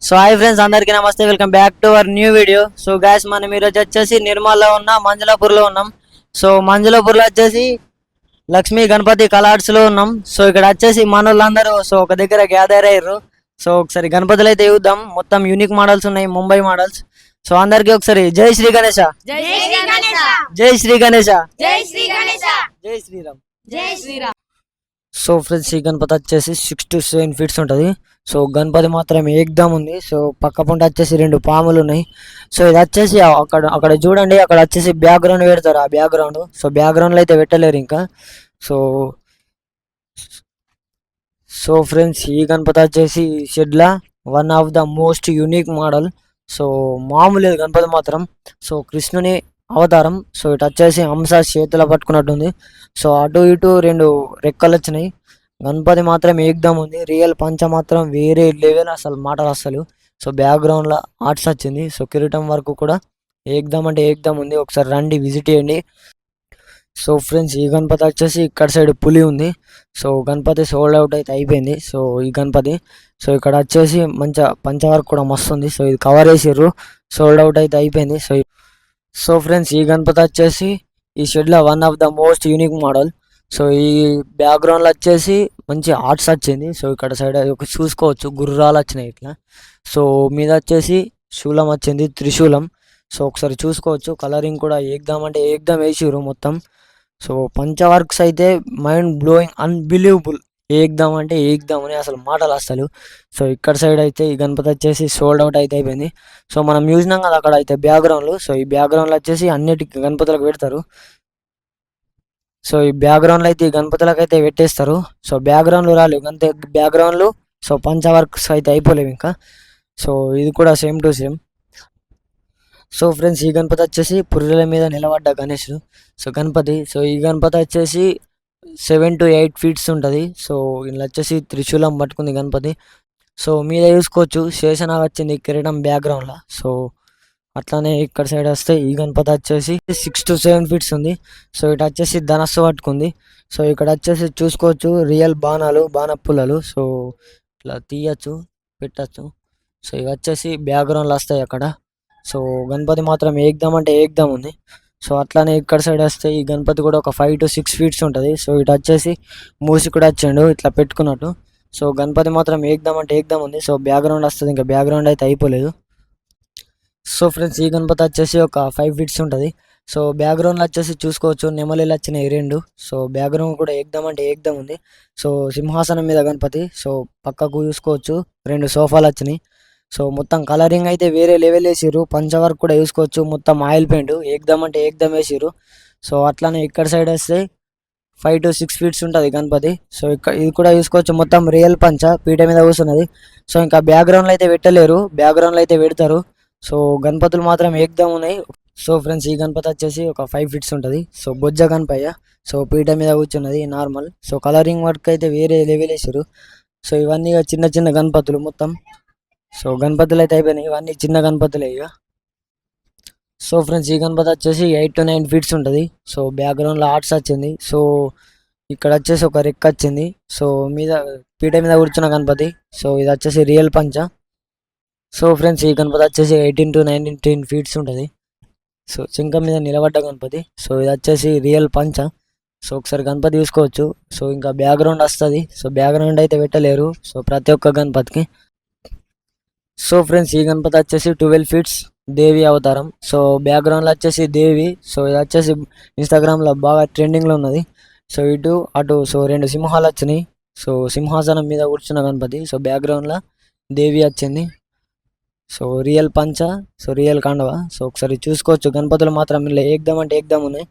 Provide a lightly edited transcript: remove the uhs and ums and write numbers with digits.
So hi friends, అందరికీ నమస్తే. Welcome back to our new video. So guys, మనం ఈరోజు వచ్చేసి నిర్మల్లో ఉన్న మంజులాపూర్లో ఉన్నాం. సో మంజులాపూర్లో వచ్చేసి లక్ష్మీ గణపతి కలాడ్స్లో ఉన్నాం. సో ఇక్కడ వచ్చేసి మనోళ్ళందరూ ఒక దగ్గర గ్యాదర్ అయ్యారు. సో ఒకసారి గణపతులు అయితే చూద్దాం. మొత్తం యూనిక్ మోడల్స్ ఉన్నాయి, ముంబై మోడల్స్. సో అందరికి ఒకసారి జై శ్రీ గణేశ, జై శ్రీ గణేశ, జై శ్రీ గణేశ, జై శ్రీ గణేశ, జై శ్రీరామ్, జై శ్రీరామ్. సో ఫ్రెండ్స్, ఈ గణపతి వచ్చేసి 6 to 7 feet ఉంటుంది. సో గణపతి మాత్రం ఏకదమ్ ఉంది. సో పక్క పొంట వచ్చేసి 2 పాములు ఉన్నాయి. సో ఇది వచ్చేసి అక్కడ చూడండి, అక్కడ వచ్చేసి బ్యాక్గ్రౌండ్ పెడతారు. ఆ బ్యాక్గ్రౌండ్ బ్యాక్గ్రౌండ్లో అయితే పెట్టలేరు ఇంకా. సో సో ఫ్రెండ్స్, ఈ గణపతి వచ్చేసి షెడ్లా one of the most unique model. So మామూలు గణపతి మాత్రం. సో కృష్ణుని అవతారం. సో ఇటు వచ్చేసి హంస చేతిలో పట్టుకున్నట్టుంది. సో అటు ఇటు 2 రెక్కలు వచ్చినాయి. గణపతి మాత్రం ఏకదమ్ ఉంది. రియల్ పంచ మాత్రం వేరే లెవెల్, అసలు మాటలు అసలు. సో బ్యాక్గ్రౌండ్లో ఆర్ట్స్ వచ్చింది. సో కిరీటం వరకు కూడా ఏకదమ్ అంటే ఏకదమ్ ఉంది. ఒకసారి రండి, విజిట్ చేయండి. సో ఫ్రెండ్స్, ఈ గణపతి వచ్చేసి ఇక్కడ సైడ్ పులి ఉంది. సో గణపతి సోల్డ్ అవుట్ అయితే అయిపోయింది. సో ఈ గణపతి సో ఇక్కడ వచ్చేసి మంచి పంచ వర్క్ కూడా మస్తు ఉంది. సో ఇది కవర్ చేసిర్రు, సోల్డ్ అవుట్ అయితే అయిపోయింది. సో ఫ్రెండ్స్, ఈ గణపతి వచ్చేసి ఈ షెడ్లో one of the most unique model. So ఈ బ్యాక్గ్రౌండ్లో వచ్చేసి మంచి ఆర్ట్స్ వచ్చింది. సో ఇక్కడ సైడ్ చూసుకోవచ్చు, గుర్రాలు వచ్చినాయి ఇట్లా. సో మీద వచ్చేసి శూలం వచ్చింది, త్రిశూలం. సో ఒకసారి చూసుకోవచ్చు, కలరింగ్ కూడా ఏకదమ్ అంటే ఏకదమ్ వేసిర్రు మొత్తం. సో పంచ వర్క్స్ అయితే మైండ్ బ్లోయింగ్, అన్బిలీవబుల్. ఏకదమ్ అంటే ఏకదమ్ అని అసలు మాటలు అసలు. సో ఇక్కడ సైడ్ అయితే ఈ గణపతి వచ్చేసి సోల్డ్ అవుట్ అయితే అయిపోయింది. సో మనం చూసినాం కదా అక్కడ అయితే బ్యాక్గ్రౌండ్లు. సో ఈ బ్యాక్గ్రౌండ్లో వచ్చేసి అన్నిటికీ గణపతులకు పెడతారు. సో ఈ బ్యాక్గ్రౌండ్లో అయితే ఈ గణపతులకు అయితే పెట్టేస్తారు. సో బ్యాక్గ్రౌండ్లు రాలేవు అంతే, బ్యాక్గ్రౌండ్లు. సో పంచ వర్క్స్ అయితే అయిపోలేవు ఇంకా. సో ఇది కూడా same to same. So friends, ఈ గణపతి వచ్చేసి పుర్రెల మీద నిలబడ్డ గణేశుడు. సో గణపతి. సో ఈ గణపతి వచ్చేసి 7 to 8 feet ఉంటుంది. సో ఇలా వచ్చేసి త్రిశూలం పట్టుకుంది గణపతి. సో మీద చూసుకోవచ్చు, శేషనాగ్ వచ్చింది కిరీటం బ్యాక్గ్రౌండ్లో. సో అట్లానే ఇక్కడ సైడ్ వస్తే ఈ గణపతి వచ్చేసి 6 to 7 feet ఉంది. సో ఇటు వచ్చేసి ధనస్సు పట్టుకుంది. సో ఇక్కడ వచ్చేసి చూసుకోవచ్చు, రియల్ బాణాలు, బాణపుల్లలు. సో ఇట్లా తీయచ్చు, పెట్టచ్చు. సో ఇవి వచ్చేసి బ్యాక్గ్రౌండ్లో వస్తాయి అక్కడ. సో గణపతి మాత్రం ఏకదమ్ అంటే ఏకదమ్ ఉంది. సో అట్లానే ఇక్కడ సైడ్ వస్తే ఈ గణపతి కూడా ఒక 5 to 6 feet ఉంటుంది. సో ఇటు వచ్చేసి మూసి కూడా వచ్చిండు ఇట్లా పెట్టుకున్నట్టు. సో గణపతి మాత్రం ఏకదమ్ అంటే ఏకదమ్ ఉంది. సో బ్యాక్గ్రౌండ్ వస్తుంది, ఇంకా బ్యాక్గ్రౌండ్ అయితే అయిపోలేదు. సో ఫ్రెండ్స్, ఈ గణపతి వచ్చేసి ఒక 5 feet ఉంటుంది. సో బ్యాక్గ్రౌండ్లో వచ్చేసి చూసుకోవచ్చు, నెమలిలు వచ్చినాయి 2. సో బ్యాక్గ్రౌండ్ కూడా ఏకదమ్ అంటే ఏకదమ్ ఉంది. సో సింహాసనం మీద గణపతి. సో పక్కకు చూసుకోవచ్చు, 2 సోఫాలు వచ్చినాయి. సో మొత్తం కలరింగ్ అయితే వేరే లెవెల్ వేసిర్రు. పంచ వర్క్ కూడా చూసుకోవచ్చు, మొత్తం ఆయిల్ పెయింట్ ఏకదమ్ అంటే ఏకదమ్ వేసిర్రు. సో అట్లానే ఇక్కడ సైడ్ వస్తే 5 to 6 feet ఉంటుంది గణపతి. సో ఇక్కడ ఇది కూడా చూసుకోవచ్చు, మొత్తం రియల్ పంచ పీట మీద కూర్చున్నది. సో ఇంకా బ్యాక్గ్రౌండ్లో అయితే పెట్టలేరు, బ్యాక్గ్రౌండ్లో అయితే పెడతారు. సో గణపతులు మాత్రం ఏకదమ్ ఉన్నాయి. సో ఫ్రెండ్స్, ఈ గణపతి వచ్చేసి ఒక 5 feet ఉంటుంది. సో బొజ్జ గణపయ్య. సో పీట మీద కూర్చున్నది నార్మల్. సో కలరింగ్ వర్క్ అయితే వేరే లెవెల్ వేసారు. సో ఇవన్నీ చిన్న చిన్న గణపతులు మొత్తం. సో గణపతులు అయితే అయిపోయినాయి, ఇవన్నీ చిన్న గణపతులే ఇక. సో ఫ్రెండ్స్, ఈ గణపతి వచ్చేసి 8 to 9 feet ఉంటుంది. సో బ్యాక్గ్రౌండ్లో ఆర్ట్స్ వచ్చింది. సో ఇక్కడ వచ్చేసి ఒక రెక్క వచ్చింది. సో మీద పీట మీద కూర్చున్న గణపతి. సో ఇది వచ్చేసి రియల్ పంచ. సో ఫ్రెండ్స్, ఈ గణపతి వచ్చేసి 18 to 19 feet ఉంటుంది. సో చింక మీద నిలబడ్డ గణపతి. సో ఇది వచ్చేసి రియల్ పంచ. సో ఒకసారి గణపతి చూసుకోవచ్చు. సో ఇంకా బ్యాక్గ్రౌండ్ వస్తుంది. సో బ్యాక్గ్రౌండ్ అయితే పెట్టలేరు సో ప్రతి ఒక్క గణపతికి. సో ఫ్రెండ్స్, ఈ గణపతి వచ్చేసి 12 feet దేవి అవతారం. సో బ్యాక్గ్రౌండ్లో వచ్చేసి దేవి. సో ఇది వచ్చేసి ఇన్స్టాగ్రామ్లో బాగా ట్రెండింగ్లో ఉన్నది. సో ఇటు అటు 2 సింహాలు వచ్చినాయి. సో సింహాసనం మీద కూర్చున్న గణపతి. సో బ్యాక్గ్రౌండ్లో దేవి వచ్చింది. సో రియల్ పంచ, సో రియల్ కాండవ. సో ఒకసారి చూసుకోవచ్చు, గణపతులు మాత్రం ఇలా ఏకదమ్ అంటే ఏకదమ్ ఉన్నాయి.